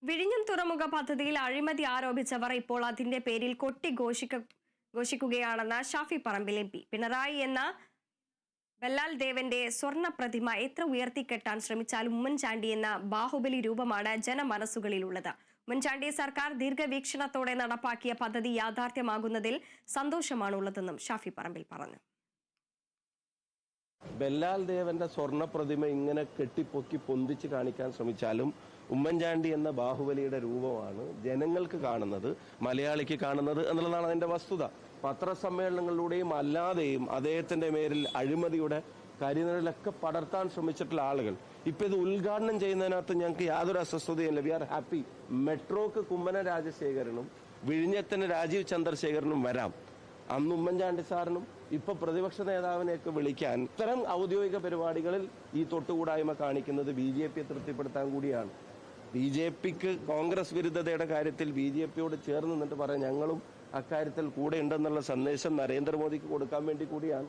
വിഴിഞ്ഞം തുറമുഖ പദ്ധതിയിൽ അഴിമതി ആരോപിച്ചവർ ഇപ്പോൾ അതിന്റെ പേരിൽ ഘോഷിക്കുകയാണെന്ന് ഷാഫി പറമ്പിൽ എം പി. പിണറായി എന്ന ബല്ലാൽ ദേവന്റെ സ്വർണ്ണ പ്രതിമ എത്ര ഉയർത്തിക്കെട്ടാൻ ശ്രമിച്ചാലും ഉമ്മൻചാണ്ടി എന്ന ബാഹുബലി രൂപമാണ് ജനമനസ്സുകളിലുള്ളത്. ഉമ്മൻചാണ്ടി സർക്കാർ ദീർഘവീക്ഷണത്തോടെ നടപ്പാക്കിയ പദ്ധതി യാഥാർത്ഥ്യമാകുന്നതിൽ സന്തോഷമാണുള്ളതെന്നും ഷാഫി പറമ്പിൽ പറഞ്ഞു. ബല്ലാൽ ദേവന്റെ സ്വർണ്ണ പ്രതിമ ഇങ്ങനെ കെട്ടിപ്പൊക്കി പൊന്തിച്ച് കാണിക്കാൻ ശ്രമിച്ചാലും ഉമ്മൻചാണ്ടി എന്ന ബാഹുബലിയുടെ രൂപമാണ് ജനങ്ങൾക്ക് കാണുന്നത്, മലയാളിക്ക് കാണുന്നത് എന്നുള്ളതാണ് അതിന്റെ വസ്തുത. പത്രസമ്മേളനങ്ങളിലൂടെയും അല്ലാതെയും അദ്ദേഹത്തിന്റെ മേലിൽ അഴിമതിയുടെ കരിനിഴലൊക്കെ പടർത്താൻ ശ്രമിച്ചിട്ടുള്ള ആളുകൾ ഇപ്പൊ ഇത് ഉദ്ഘാടനം ചെയ്യുന്നതിനകത്ത് ഞങ്ങൾക്ക് യാതൊരു അസ്വസ്ഥതയില്ല. We are happy. മെട്രോക്ക് കുമ്മനം രാജശേഖരനും വിഴിഞ്ഞത്തിന് രാജീവ് ചന്ദ്രശേഖരനും വരാം. അന്ന് ഉമ്മൻചാണ്ടി സാറിനും ഇപ്പൊ പ്രതിപക്ഷ നേതാവിനെയൊക്കെ വിളിക്കാൻ ഇത്തരം ഔദ്യോഗിക പരിപാടികളിൽ ഈ തൊട്ടുകൂടായ്മ കാണിക്കുന്നത് BJP തൃപ്തിപ്പെടുത്താൻ കൂടിയാണ്. BJPക്ക് കോൺഗ്രസ് വിരുദ്ധതയുടെ കാര്യത്തിൽ BJPയോട് ചേർന്ന് നിന്നിട്ട് പറയാം ഞങ്ങളും അക്കാര്യത്തിൽ കൂടെ ഉണ്ടെന്നുള്ള സന്ദേശം നരേന്ദ്രമോദിക്ക് കൊടുക്കാൻ വേണ്ടി കൂടിയാണ്.